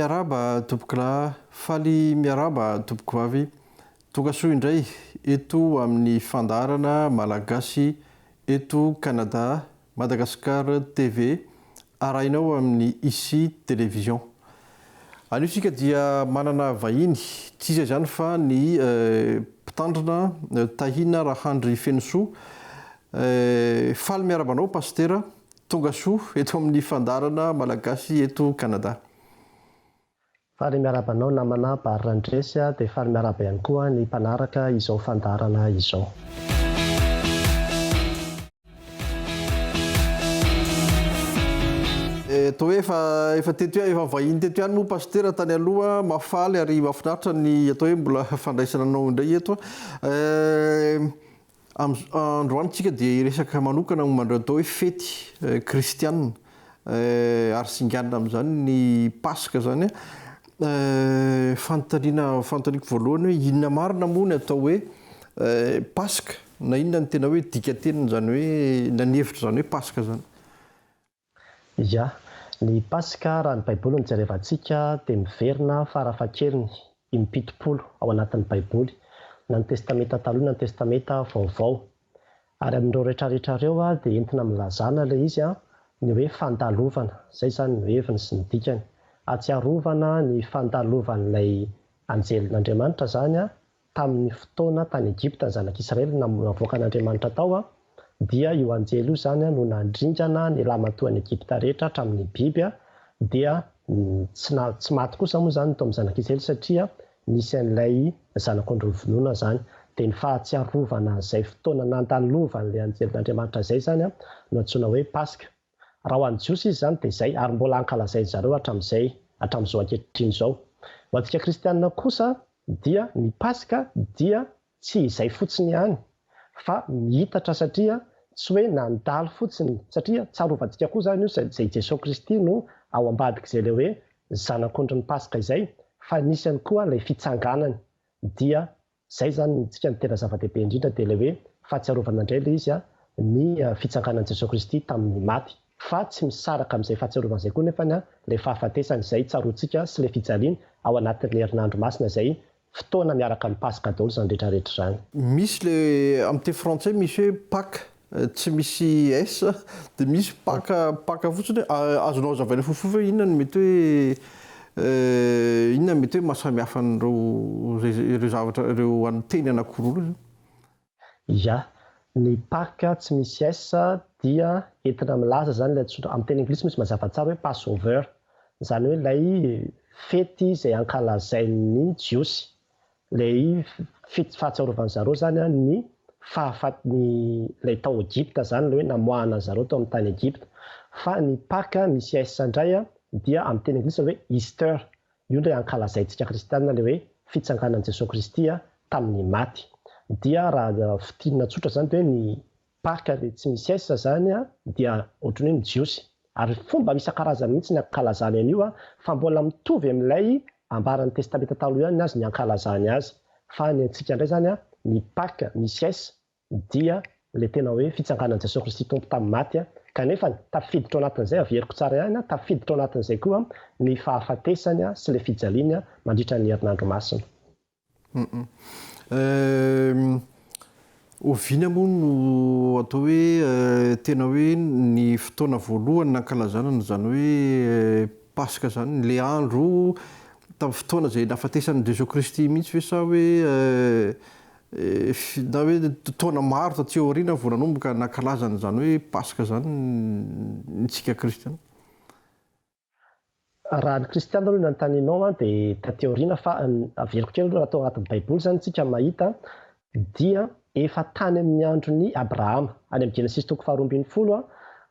miaraba tompokolahy, faly miaraba tompoko vavy. Tokasoa indray eto amin'ny fandarana malagasy eto Canada, Madagascar TV, arahinao amin'ny ICI Télévision. Anio sika dia manana vahiny, tsy iza izany fa ny mpitandrina tahina Rahandry Fenosoa. Faly miarabanao pastera, tonga soa eto amin'ny fandarana malagasy eto Canada. Faly miarabanao namana Barandresy dia faly miaraba ihany koa ny mpanaraka izao fandarana izao. Toa hoe efa teto efa vahiny teto ihany moa pastera tany aloha mafaly ary mahafinaritra ny atao hoe mbola fandraisana anao indray eto. Androany tsika dia resaka manokana momba atao hoe fety kristianina ary singanina amin'izany ny Paska zany. Fanontaniako voalohany hoe inona marina moa ny atao hoe Paska na inona ny tena hoe dikatenina zany hoe nanevitra zany hoe Paska zany. Ya, ny Paska raha ny Baiboly no jerevantsika dia miverina farafahakeliny impitopolo ao anatin'ny Baiboly, na ny testamenta taloha na ny testamenta vaovao. Ary amin'ireo rehetrarehetra ireo dia entina milazana ilay izy ny hoe fandalovana, izay zany ny heviny sy ny dikany. Atsiarovana ny fandalovan'ilay anjelin'Andriamanitra zany tamin'ny fotoana tany Egypta ny zanak'Israely navoaka an'Andriamanitra tao, dia io anjely io zany no nandrindrana ny lamatoan'ny Egypta rehetra hatramin'ny biby, dia tsy maty kosa moa zany tao amin'ny zanak'Israely satria nisy an'ilay zanak'ondry vonoana zany. Dia ny fahatsiarovana izay fotoana nandalovan'ilay anjelin'Andriamanitra izay zany no antsoina hoe Paska. Raha ho an'ny jiosy izy zany dia izay, ary mbola ankalazainy zareo hatramin'izao ankehitriny izao. Ho antsika kristianina kosa dia ny Paska dia tsy izay fotsiny ihany, fa mihitatra satria tsy hoe nandalo fotsiny, satria tsarovantsika koa zany io izay Jesosy Kristy no ao ambadik'izay ilay hoe zanak'ondry ny Paska izay, fa nisy ihany koa ilay fitsanganany. Dia izay zany tsika ny tena zava-dehibe indrindra dia ilay hoe fahatsiarovana indray ilay izy ny fitsanganan'i Jesosy Kristy tamin'ny maty. Fa tsy misaraka amin'izay fahatsiarovana izay koa nefa ilay fahafatesany izay tsaroantsika sy ilay fijaliana ao anatin'ny herinandro masina izay fotoana miaraka amin'ny Paska daholo zany rehetrarehetra zany. Misy le amin'ny teny frantsay misy hoe Pâques, tsy misy S, dia misy Pâques fotsiny. Azonao zavaina fofofa hoe inona no mety hoe mahasamihafa ireo zavatra ireo teny anankiroa. Ya, ny Pâques tsy misy S dia entina milaza zany ilay amin'ny teny anglisy misy mazava tsara hoe Passover, izany hoe ilay fety izay ankalazain'ny jiosy. Ilay fahatsiarovana zareo zany ny ilay tao Egypta zany ilay hoe namoahana zareo tao amin'ny tany Egypta. Fa ny Pâques misy S indray dia amin'ny teny anglisy hoe Easter. Io ilay ankalazaintsika kristianina ilay hoe fitsanganan'i Jesosy Kristy tamin'ny maty. Dia raha fitinina tsotra zany dia ny Pâques tsy misy S zany dia ohatran'ny hoe ny jiosy. Ary fomba isan-karazany mihitsy ny ankalazany an'io, fa mbola mitovy amin'ilay ambaran'ny testamenta taloha ihany azy ny ankalazany azy. Fa ny antsika indray zany ny Pâques misy S dia ilay tena hoe fitsanganan'i Jesosy Kristy tompo tamin'ny maty, kanefa tafiditra ao anatin'izay averiko tsara ihany, tafiditra ao anatin'izay koa ny fahafatesany sy ilay fijaliana mandritra ny herinandro masina. Oviana moa no atao hoe tena hoe ny fotoana voalohany nankalazana zany hoe Paska zany, ilay andro tamin'ny fotoana izay nahafatesan'i Jesosy Kristy mihitsy ve sa hoe na hoe taona maro taty aoriana vao nanomboka nankalazana zany hoe Paska zany ntsika kristiana? Raha ny kristiana aloha no anontanianao dia taty aoriana, fa averiko kely aloha raha atao anatin'ny Baiboly zany tsika mahita dia efa tany amin'ny andron'ny Abrahama, any amin'ny Genesis 2:12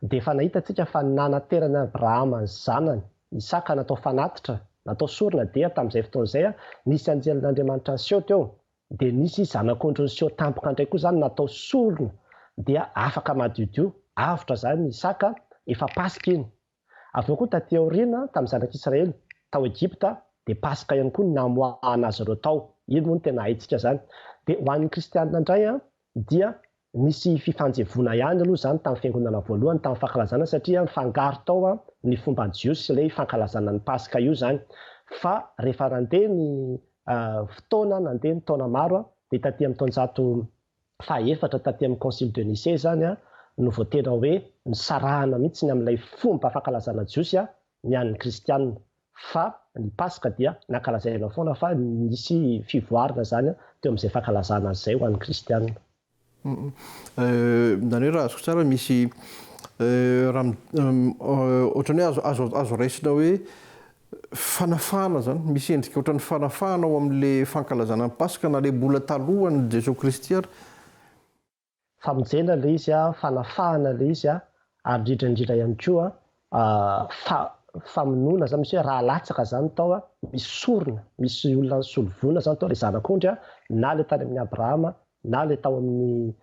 dia efa nahita tsika fa nanaterana Abrahama ny zanany Isaka natao fanatitra, natao sorona, dia tamin'izay fotoana izay nisy anjelin'Andriamanitra niseho teo, dia nisy zanak'ondry niseho tampoka indray koa zany natao sorona, dia afaka madiodio, avotra zany Isaka, efa Paska iny. Avy eo koa taty aoriana tamin'ny zanak'Israely tao Egypta dia Paska ihany koa namoahana azy ireo tao. Iny moa no tena haintsika zany. Dia ho an'ny kristianina indray dia nisy fifanjevoana ihany aloha zany tamin'ny fiangonana voalohany tamin'ny fankalazana, satria mifangaro tao ny fomba jiosy sy ilay fankalazana ny Paska io zany. fa rehefa nandeha ny fotoana nandeha ny taona maro dia taty amin'ny taonjato fahaefatra taty amin'ny concile de Nicée zany no voatena hoe nisarahana mihitsy amin'ilay fomba fankalazana jiosy ny an'ny kristianina, fa ny paska dia nankalazaina foana fa nisy fivoarana zany teo amin'izay fankalazana izay ho an'ny kristianina. Zany hoe raha azoko tsara misy ohatran'ny hoe azo raisina hoe fanafahana zany, misy endrika ohatran'ny fanafahana ao amin'ilay fankalazana ny paska na le mbola talohany Jesosy Kristy ary. Famonjena ilay izy fanafahana ilay izy ary indrindra ihany koa famonoana zany misy hoe raha latsaka zany tao misy sorona, misy olona solovona zany tao ilay zanak'ondry na le tany amin'ny Abrahama na le tao amin'ny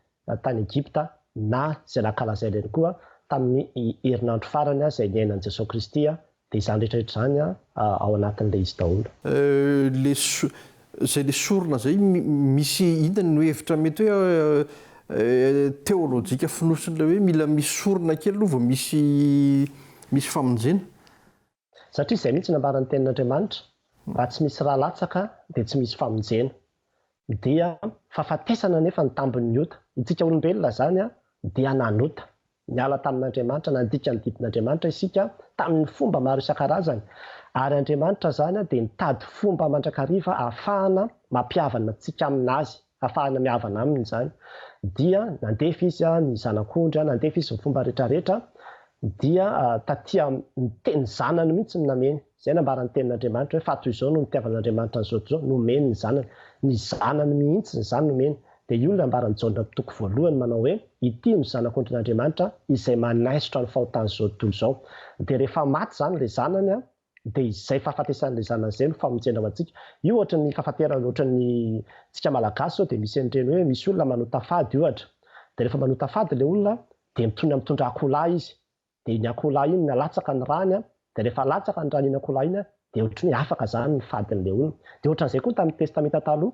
tany Egypta na izay nankalazaina ihany koa tamin'ny herinandro farany izay niainan'i Jesosy Kristy dia izany rehetrarehetra zany ao anatin'ilay izy daholo. Zay le sorona zay misy inona no hevitra mety hoe teolojika fonosina hoe mila misy sorona kely aloha vao misy famonjena. Satria izay mihitsy nambaran'ny tenin'Andriamanitra, raha tsy misy raha latsaka dia tsy misy famonjena. Dia fahafatesana nefa ny tambon'ny ota. Itsika olombelona zany dia nanota, niala tamin'Andriamanitra, nandika ny didin'Andriamanitra isika tamin'ny fomba maro isan-karazany. Ary Andriamanitra zany dia nitady fomba mandrakariva ahafahana mampihavana antsika aminazy, ahafahana mihavana aminy zany. Dia nandefa izy ny zanak'ondry, nandefa izy ny fomba rehetrarehetra, dia taty ny zanany mihitsy ny nameny. Izay nambaran'ny tenin'Andriamanitra hoe fato izao no nitiavan'Andriamanitra an'izao izao, nomeny ny zanany. Ny zanany mihitsy ny zany nomeny. Dia io no nambaran'ny Jaona toko voalohany manao hoe ity no zanak'ondrin'Andriamanitra izay manaisotra ny fahotan'izao tontolo izao. Dia rehefa maty zany ilay zanany dia izay fahafatesan'ilay zanany izay no famonjena ho antsika. Io ohatran'ny fahafaterana ohatran'ny tsika malagasy zao dia misy an'ireny hoe misy olona manota fady ohatra. Dia rehefa manota fady ilay olona dia mitondra akoholahy izy. Dia ny akoholahy iny nalatsaka ny rany dia rehefa latsaka ny rany iny akoholahy iny dia ohatran'ny hoe afaka zany ny fadin'ilay olona. Dia ohatran'izay koa tamin'ny testamenta taloha,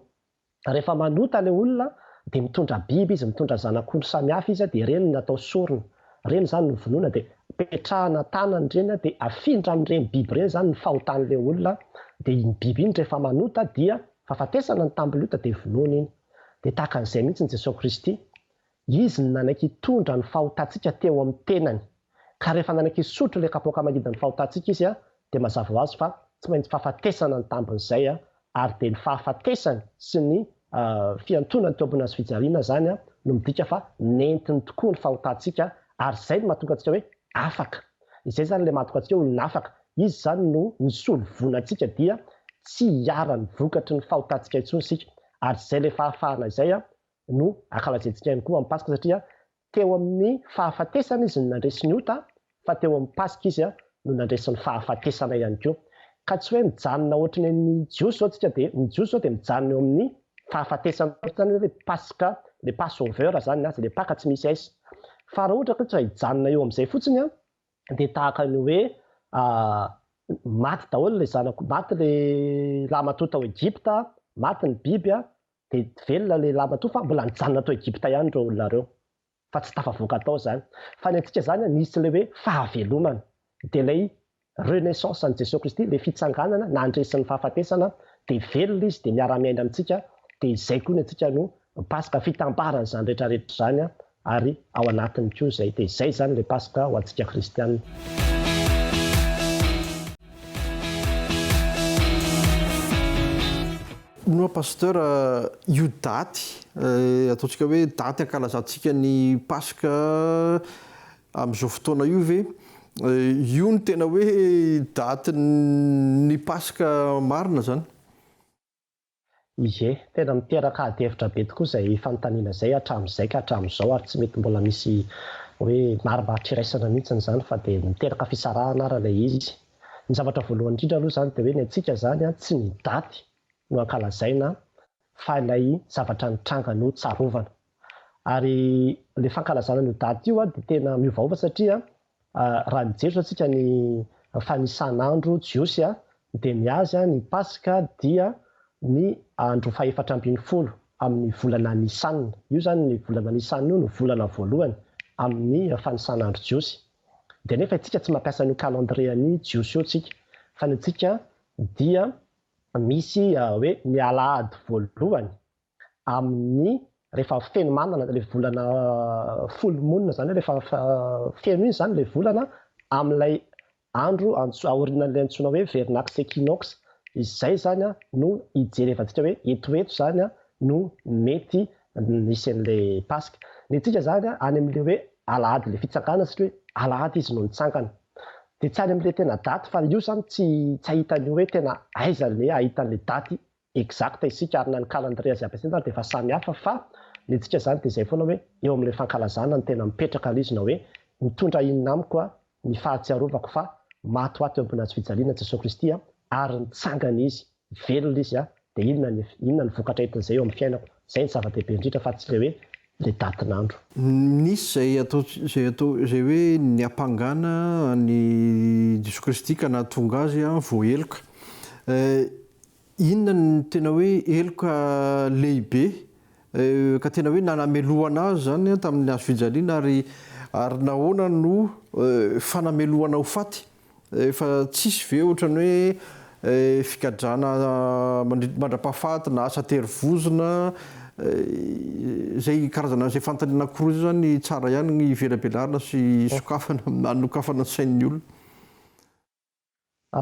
rehefa manota ilay olona dia mitondra biby izy, mitondra zanak'ondry samihafa izy dia ireny natao sorona. Ireny zany no vonoina dia petrahana tanany ireny dia afindra amin'ireny biby ireny zany ny fahotan'ilay olona. Dia iny biby iny rehefa manota dia fahafatesana ny tambon'ny ota dia vonoina iny. Dia tahaka an'izay mihitsy ny Jesosy Kristy. Izy ny nanaiky hitondra ny fahotantsika teo amin'ny tenany. Ka rehefa nanaiky hisotro ilay kapoaka mangidy ny fahotantsika izy dia mazava ho azy fa tsy maintsy fahafatesana ny tambon'izay ary dia ny fahafatesany sy ny fiantonany teo ambony azy fijaliana zany no midika fa nentiny tokoa ny fahotantsika ary izay no mahatonga antsika hoe afaka. Izay zany ilay mahatonga antsika olona afaka. Izy zany no nisolo vonantsika dia tsy hiara-ny vokatry ny fahotantsika intsony isika. Ary izay ilay fahafahana izay no ankalazaintsika ihany koa amin'ny Paska satria teo amin'ny fahafatesana izy no nandresy ny ota, fa teo amin'ny Paska izy no nandresy ny fahafatesana ihany koa. Ka tsy hoe mijanona ohatrany ny jiosy zao tsika dia ny jiosy zao dia mijanona eo amin'ny fahafatesana zany hoe Paska, le Passover zany azy, le Paka tsy misy aisy. Fa raha ohatra ka tsy hijanona eo amin'izay fotsiny dia tahaka ny hoe maty daholo ilay zanako, maty ilay lamato tao Egypta, maty ny biby dia velona ilay lamato fa mbola nijanona tao Egypta ihany ireo olona ireo. Fa tsy tafavoaka tao zany. Fa ny antsika zany nisy ilay hoe fahavelomana. Dia ilay renaissance an'i Jesosy Kristy, ilay fitsanganana nandresy ny fahafatesana dia velona izy dia miara-miaina amintsika. Dia izay koa ny antsika no Paska fitambarana izany rehetrarehetra zany ary ao anatiny koa izay. Dia izay zany ilay Paska ho antsika kristianina. No pasteur, io daty ataontsika hoe daty ankalazantsika ny Paska amin'izao fotoana io ve io no tena hoe daty ny Paska marina zany? Ie, tena miteraka ady-hevitra be tokoa izay fanontaniana izay hatramin'izay ka hatramin'izao ary tsy mety mbola misy hoe marimaritra iraisana mihitsy zany fa dia miteraka fisarahana ary ilay izy. Ny zavatra voalohany indrindra aloha zany dia hoe ny antsika zany tsy ny daty no ankalazaina fa ilay zavatra nitranga no tsarovana. Ary ilay fankalazana ny daty io dia tena miovaova satria raha mijery antsika ny fanisan'andro jiosy dia ny azy ny Paska dia ny andro faha-efatra ambin'ny folo amin'ny volana Nisanina. Io zany ny volana Nisanina io no volana voalohany amin'ny fanisan'andro jiosy. Dia nefa isika tsy mampiasa ny calendrier ny jiosy io tsika fa ny antsika dia misy hoe ny alahady voalohany amin'ny rehefa feno manana le volana folomonina zany rehefa feno iny zany le volana amin'ilay andro aorinan'ilay antsoina hoe vernax equinox izay zany no ijerevantsika hoe etoeto zany no mety nisy an'ilay paska ny tsika zany any amin'le hoe alahady le fitsangana satria hoe alahady izy no nitsangana dia tsy any amin'le tena daty fa io zany tsy ahitany hoe tena aiza le ahitan'le daty exacta isika arina ny calendrier azy ampiasaina dia efa samy hafa fa ny tsika zany dia izay foana hoe eo amin'ilay fankalazana ny tena mipetraka alizina hoe mitondra inona amiko ny fahatsiarovako fa maty ho ato eo ambony hazo fijaliana Jesosy Kristy ary nitsangana izy velona izy dia inona ny vokatra hitan'izay eo amin'ny fiainako izay ny zava-dehibe indrindra fa tsy le hoe le datin'andro. Nisy zay hoe ny ampangana ny Jesosy Kristy ka nahatonga azy vao eloka. Inona ny tena hoe eloka lehibe ka tena hoe nanamelohana azy zany tamin'ny hazo fijaliana ary nahoana no fanamelohana ho faty fa tsisy ve ohatrany hoe fikadrana mandra-pahafaty na asa terivozona zay karazana zay fantaniana koroza zany tsara ihany ny velabelarina sy sokafana nanokafana ny sain'ny olona.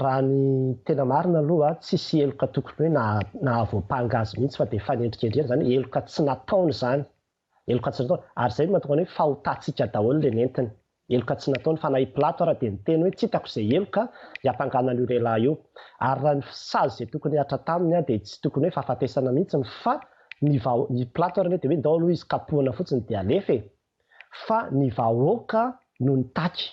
Raha ny tena marina aloha tsisy eloka tokony hoe nahavoapanga azy mihitsy fa dia fanendrikendrena zany eloka tsy nataony zany eloka tsy nataony ary izay mahatonga hoe fahotantsika daholo le nentiny eloka tsy nataony fa na i Plato ara dia niteny hoe tsy hitako izay eloka hiampanganan'io lehilahy io ary raha ny sazy izay tokony hatra taminy dia tsy tokony hoe fahafatesana mihitsy fa ny Plato ara dia hoe ndao aloha izy kapohana fotsiny dia alefa fa ny vahoaka no nitaky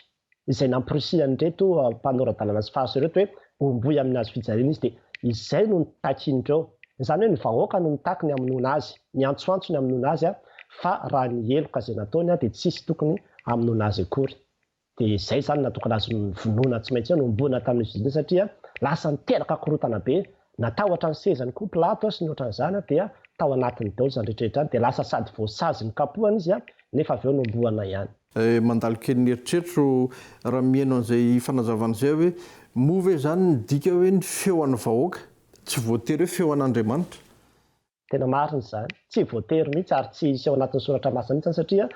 izay nampirisiany reto mpanoradalana sy fahaso reto hoe omboy amin'ny hazo fijaliana izy dia izay no nitaky indreo izany hoe ny vahoaka no nitaky ny hamonoana azy ny antsoantso ny hamonoana azy fa raha ny eloka izay nataony dia tsisy tokony hamonoana azy akory dia izay zany natokana azy vonoana tsy maintsy nomboana tamin'ny fijaliana satria lasa niteraka korotana be natahotra ny sezany koa Plato sy ny ohatran'izany dia tao anatiny daholo izany rehetrarehetra dia lasa sady voasazy ny kapohana izy nefa avy eo nomboana ihany. Mandalo kely ny eritreritro raha mihaino an'izay fanazavana izay hoe moa ve zany ny dika hoe ny feo an'ny vahoaka tsy voatery hoe feo an'Andriamanitra. Tena marina izany tsy voatery mihitsy ary tsy isy ao anatin'ny soratra masina mihitsy satria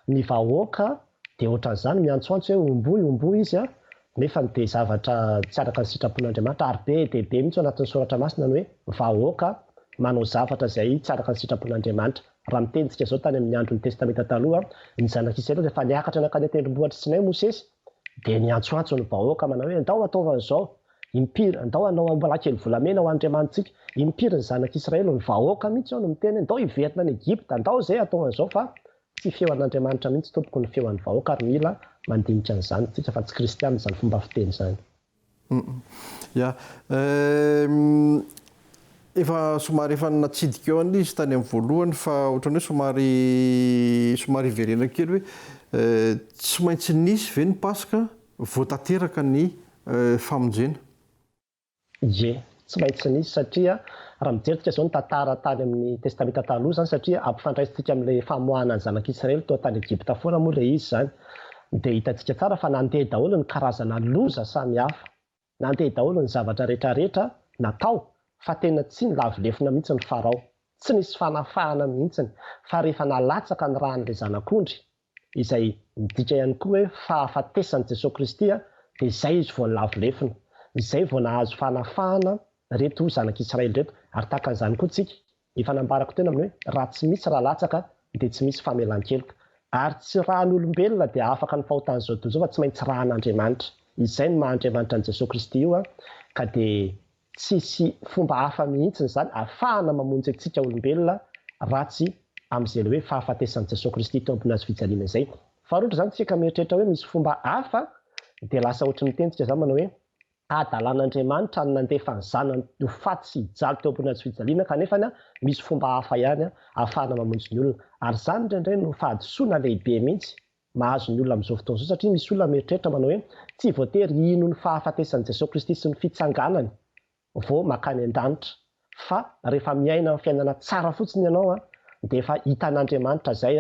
ny vahoaka dia ohatran'izany miantsoantso hoe omboy izy nefa dia zavatra tsy araka ny sitrapon'Andriamanitra ary be dia be mihitsy ao anatin'ny soratra masina ny hoe vahoaka manao zavatra izay tsy araka ny sitrapon'Andriamanitra. Raha mitentsika izao tany amin'ny andron'ny testamenta taloha ny zanak'Israely rehefa niakatra nakany tendrombohitra Sinay Mosesy dia niantsoantso ny vahoaka manao hoe andao ataovana izao impiry andao anao mbola kely volamena ho Andriamanitsika impiry ny zanak'Israely ny vahoaka mihitsy ao no miteny andao hiverina any Egypta andao izay ataovana izao fa tsy feo an'Andriamanitra mihitsy tompoko ny feo an'ny vahoaka ary mila mandinika an'izany tsika fa tsy kristianina izany fomba fiteny izany. Efa somary efa natsidika eo an'izy tany amin'ny voalohany fa ohatran'ny hoe somary iverena kely hoe tsy maintsy nisy ve ny Paska voatanteraka ny famonjena. Tsy maintsy nisy satria raha mijerisika izao ny tantara tany amin'ny testamenta taloha zany satria ampifandraisitsika amin'ilay famoahana ny zanak'Israely tao tany Egypta foana moa ilay izy zany dia hitantsika tsara fa nandeha daholo ny karazana loza samihafa nandeha daholo ny zavatra rehetrarehetra natao fa tena tsy nilavilefina mihitsy ny Farao tsy nisy fanafahana mihitsy fa rehefa nalatsaka ny rahan'ilay zanak'ondry izay midika ihany koa hoe fahafatesan'i Jesosy Kristy dia izay izy vao nilavilefina izay vao nahazo fanafahana reto zanak'Israely reto ary tahaka an'izany koa tsika efa nambarako tena amin'ny hoe raha tsy misy raha latsaka dia tsy misy famelan-keloka ary tsy rahan'olombelona dia afaka ny fahotan'izao toy izao fa tsy maintsy rahan'Andriamanitra izay ny maha-Andriamanitra an'i Jesosy Kristy io ka dia tsisy fomba hafa mihitsy zany ahafahana mamonjy antsika olombelona ratsy amin'izay hoe fahafatesan'i Jesosy Kristy teo ambony hazo fijaliana izay. Fa ohatra zany tsika mieritreritra hoe misy fomba hafa dia lasa ohatry ny tentsika izany manao hoe adalan'Andriamanitra ny nandefa ny zanany ho faty sy hijaly teo ambony hazo fijaliana kanefa misy fomba hafa ihany ahafahana mamonjy ny olona ary izany indraindray no fahadisoana lehibe mihitsy mahazo ny olona amin'izao fotoana izao satria misy olona mieritreritra manao hoe tsy voatery ino ny fahafatesan'i Jesosy Kristy sy ny fitsanganany vao makany an-danitra fa rehefa miaina amin'ny fiainana tsara fotsiny ianao dia efa hitan'Andriamanitra izay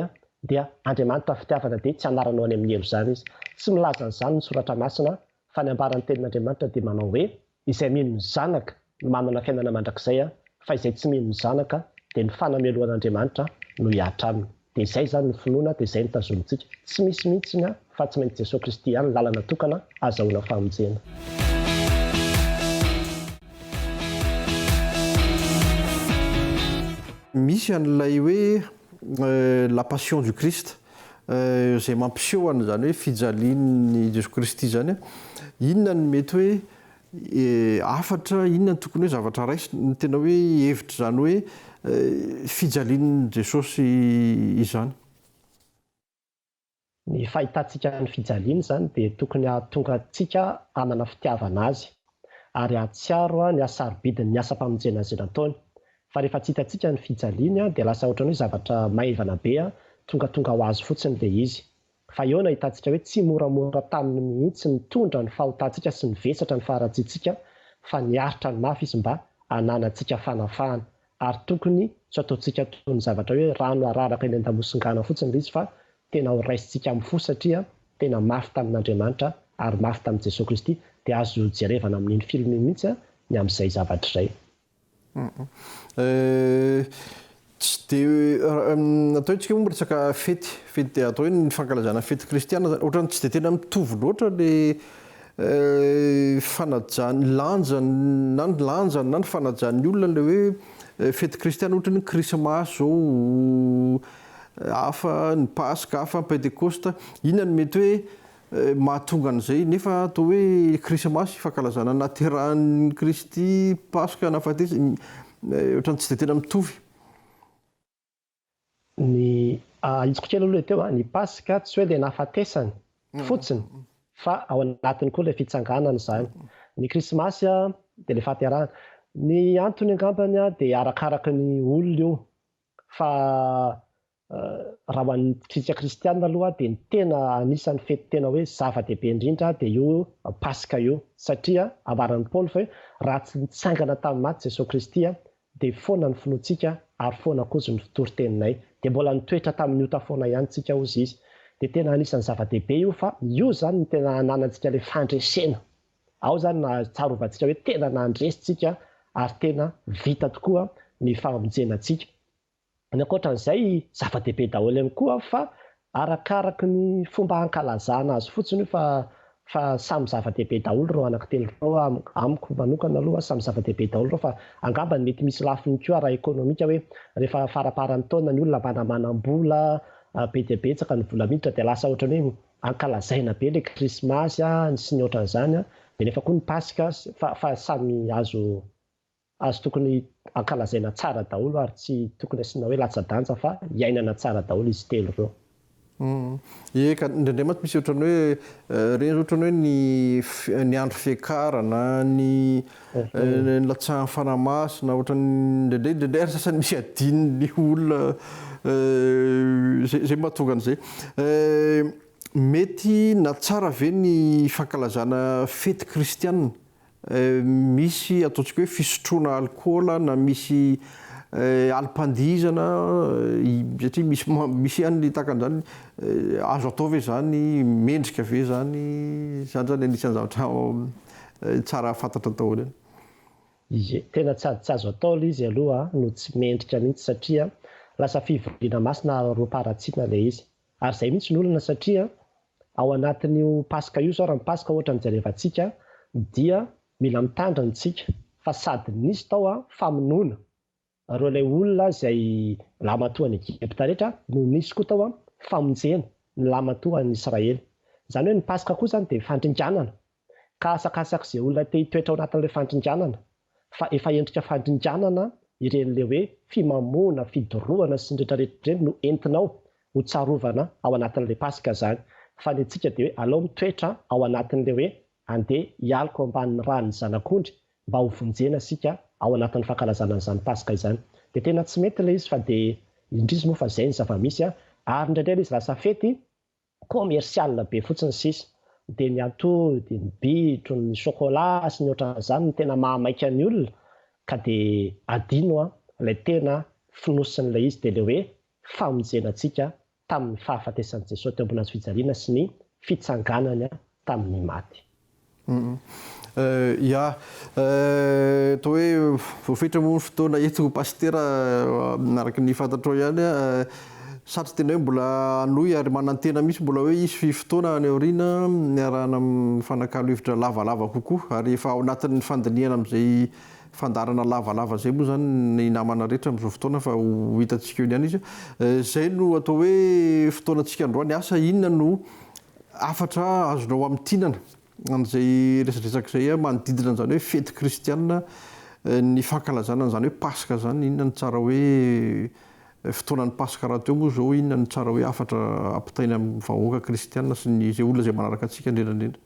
dia Andriamanitra fitiavana dia tsy anaranao any amin'ny elo izany izy tsy milaza an'izany ny soratra masina fa ny ambaran'ny tenin'Andriamanitra dia manao hoe izay mino ny zanaka no manana fiainana mandrakizay fa izay tsy mino ny zanaka dia ny fanameloan'Andriamanitra no hiatra aminy. Dia izay zany ny finoana, dia izay ny tazomintsika. Tsy misy mihitsiny fa tsy maintsy Jesosy Kristy ihany lalana tokana azahoana famonjena. Misy an'ilay hoe la passion du Christ izay mampiseho an'izany hoe fijalian'ny Jesosy Kristy zany inona ny mety hoe afatra, inona ny tokony hoe zavatra raisy ny tena hoe hevitra zany hoe fijalian'ny Jesosy izany. Ny fahitantsika ny fijaliana zany dia tokony hahatonga antsika hanana fitiavana azy ary hahatsiaro ny hasarobidiny ny asa-pamonjena izay nataony. Fa rehefa tsy hitantsika ny fijaliana dia lasa ohatran'ny hoe zavatra maivana be tonga ho azy fotsiny ilay izy. Fa eo no ahitantsika hoe tsy moramora taminy mihitsy mitondra ny fahotantsika sy ny vesatra ny faharatsintsika, fa niaritra ny mafy izy mba hananantsika fanafahana. Ary tokony tsy ataontsika toy ny zavatra hoe rano araraka eny an-damosingana fotsiny ilay izy, fa tena ho raisintsika amin'ny fo satria tena mafy tamin'Andriamanitra ary mafy tamin'i Jesosy Kristy, dia azo jerevana amin'iny filmy mihitsy ny amin'izay zavatra izay. Tsy dia atao hoe tsika moa resaka fety atao hoe ny fankalazana fety kristiana ohatrany tsy dia tena mitovy loatra le fanajany lanjany na ny fanajany olona le hoe fety kristiana ohatra ny krismasy zao hafa ny paska hafa ny pentekosta inona ny mety hoe mahatonga an'izay nefa atao hoe krismasy fankalazana naterahan'ny Kristy paska nafatesa ohatrany tsy dia tena mitovy. Ny itsiko kely aloha teo ny paska tsy hoe ilay nafatesany fotsiny fa ao anatiny koa ilay fitsanganana izany. Ny krismasy dia ilay fahaterahana. Ny antony angambany dia arakaraka ny olona io, fa raha ho antsika kristianina aloha dia ny tena anisan'ny fety tena hoe zava-dehibe indrindra dia io paska io, satria avaran'ny Paoly fa hoe raha tsy nitsangana tamin'ny maty Jesosy Kristy dia foana ny finoantsika ary foana kosa ny fitoron-teninay, dia mbola nitoetra tamin'io tafoana ihany tsika ozy izy. Dia tena anisan'ny zava-dehibe io, fa io zany ny tena hananantsika ilay fandresena. Ao zany na tsarovantsika hoe tena nandresitsika ary tena vita tokoa ny famonjenantsika. Ny ankoatran'izay zava-dehibe daholo ihany koa, fa arakaraka ny fomba hankalazana azy fotsiny fa samy zava-dehibe daholo reo anankitelo reo amiko manokana aloha samy zava-dehibe daholo reo, fa angamba mety misy lafiny koa raha ekonomika hoe rehefa faraparan'ny taona ny olona manamanam-bola be dia betsaka ny vola miditra dia lasa ohatrany hoe ankalazaina be ilay krismasy sy ny ohatran'izany, dia nefa koa ny paska fa samy azo tokony ankalazaina tsara daholo ary tsy tokony asiana hoe latsa-danja fa hiainana tsara daholo izy telo reo. Eka, indraindray mantsy misy ohatrany hoe reny ohatrany hoe ny andro fiakarana ny latsahan'ny fanamasina ohatrany indraindray sasany misy adininy olona zay mahatonga an'izay. Mety na tsara ve ny fankalazana fety kristianina, misy ataontsika hoe fisotroana alkôla na misy alim-pandihizana satria misy ihany takan'izany azo atao ve zany, mendrika ve zany zany anisan'ny zavatra tsara fantatra daholo eny. Tena tsy azo atao ilay izy aloha no tsy mendrika mihitsy, satria lasa fivoriana masina roaparatsiana ilay izy. Ary izay mihitsy ny olona, satria ao anatin'io paska io zao raha ny paska ohatra ny jerevantsika dia mila mitandrina isika, fa sady nisy tao famonoana reo ilay olona izay lamatoa ny Egypta rehetra no nisy koa tao famonjena ny lamatoa ny Israely. Izany hoe ny paska koa zany dia fandringanana, ka asakasaka izay olona te hitoetra ao anatin'ilay fandringanana, fa efa endrika fandringanana iren'ilay hoe fimamoana, fidorohana sy ny rehetrarehetra ireny no entinao ho tsarovana ao anatin'ilay paska zany. Fa ny antsika dia hoe alao mitoetra ao anatin'ilay hoe andeha hialako ambanin'ny rany zanak'ondry mba ho vonjena sika ao anatin'ny fankalazana izany paska izany. Dia tena tsy mety ilay izy, fa dia indrisy moa fa izay ny zava-misy ary indraindray izy lasa fety komersialina be fotsiny sisa, dia ny atody, ny bitro, ny chocolat sy ny ohatran'izany ny tena mahamaika ny olona, ka dia adino ilay tena finosin'ilay izy dia ilay hoe famonjenantsika tamin'ny fahafatesan'i Jesosy teo ambony hazo fijaliana sy ny fitsanganany tamin'ny maty. ia atao hoe voafetra moa ny fotoana eto pastera araka ny fantatrao ihany satry tena hoe mbola anohy ary manantena misy mbola hoe isy fotoana any aoriana miarahana amin'ny fanakalo hevitra lavalava kokoa ary efa ao anatin'ny fandiniana amin'izay fandarana lavalava zay moa zany ny namana rehetra amin'izao fotoana fa ho hitantsika eo niany izy zay no atao hoe fotoanantsika androany asa inona no afatra azonao amin'ny tinana an'izay resadresaka izay manodidina an'izany hoe fety kristianina ny fankalazana an'izany hoe paska zany inona ny tsara hoe fotoanan'ny paska raha teo moa zao inona ny tsara hoe afatra ampitaina amin'ny vahoaka kristianina sy ny zay olona zay manaraka antsika indrindrandrindra.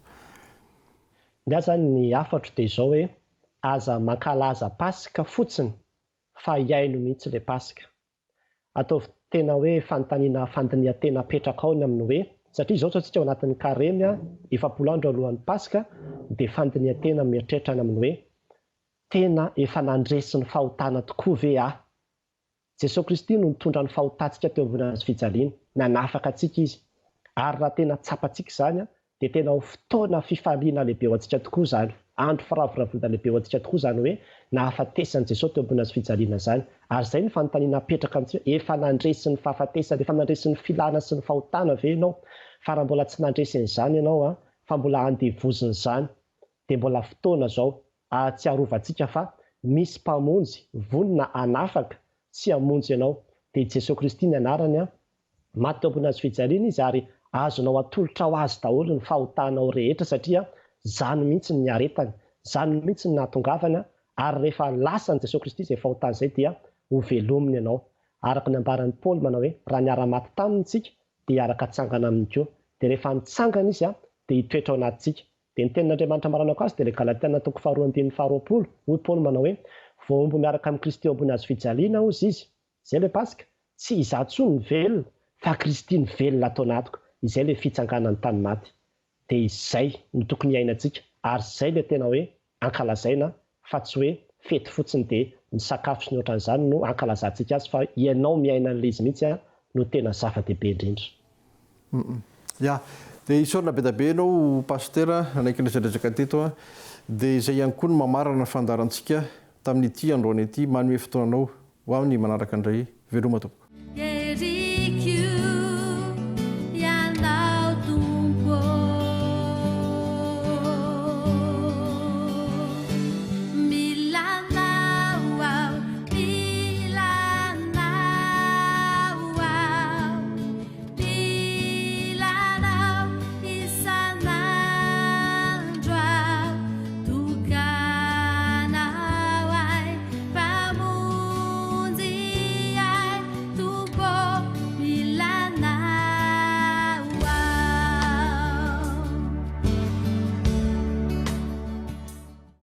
Ny zany ny afatra dia izao hoe aza mankalaza paska fotsiny fa hiaino mihitsy ilay paska. Ataovy tena hoe fanontaniana fandinihan-tena petraka ao ny amin'ny hoe satria izao antsika ao anatin'ny kareny efapolo andro alohan'ny paska dia fandinihan-tena mieritreritra ny amin'ny hoe tena efa nandresy ny fahotana tokoa ve aho. Jesosy Kristy no nitondra ny fahotantsika teo ambony azy fijaliana, nanafaka antsika izy. Ary raha tena tsapantsika izany dia tena ho fotoana fifaliana lehibe ho antsika tokoa izany. Andro firavoravodana lehibe ho antsika tokoa izany hoe nahafatesan'i Jesosy teo ambony azy fijaliana izany. Ary izay ny fanontaniana petraka amintsika efa nandresy ny fahafatesana, efa nandresy ny filana sy ny fahotana ve ianao? Fa raha mbola tsy nandresin'izany ianao fa mbola andevozina izany dia mbola fotoana izao ahatsiarovantsika fa misy mpamonjy vonona anafaka sy hamonjy ianao. Dia Jesosy Kristy ny anarany maty teo ambony azy fijaliana izy ary azonao atolotra ho azy daholo ny fahotanao rehetra satria zany mihitsy ny aretany, zany mihitsy ny nahatongavany ary rehefa lasan'i Jesosy Kristy izay fahotana izay dia ho velominy ianao. Araka ny ambaran'i Paoly manao hoe raha niara-maty taminy isika dia hiaraka tsangana aminy koa. Dia rehefa nitsangana izy dia hitoetra ao anatintsika. Dia ny tenin'Andriamanitra maranako azy dia ilay Galatiana 4:20 hoy Paoly manao hoe vao omby miaraka amin'ny Kristy eo ambony azy fijaliana ozy izy, izay ilay paska, tsy izaho intsony ny velona fa Kristy ny velona atao anatiko. Izay ilay fitsanganan'ny tany maty. Dia izay no tokony hiainantsika ary izay ilay tena hoe ankalazaina fa tsy hoe fety fotsiny dia ny sakafo sy ny ohatran'izany no ankalazantsika azy fa ianao miaina an'ilay izy mihitsy no tena zava-dehibe indrindra. Ia, dia isaorina be da be ianao pastera anaiky resadresaka teto dia izay ihany koa no mamarana fandarantsika tamin'ity androany ity manome fotoananao ho amin'ny manaraka indray veloma tompoko.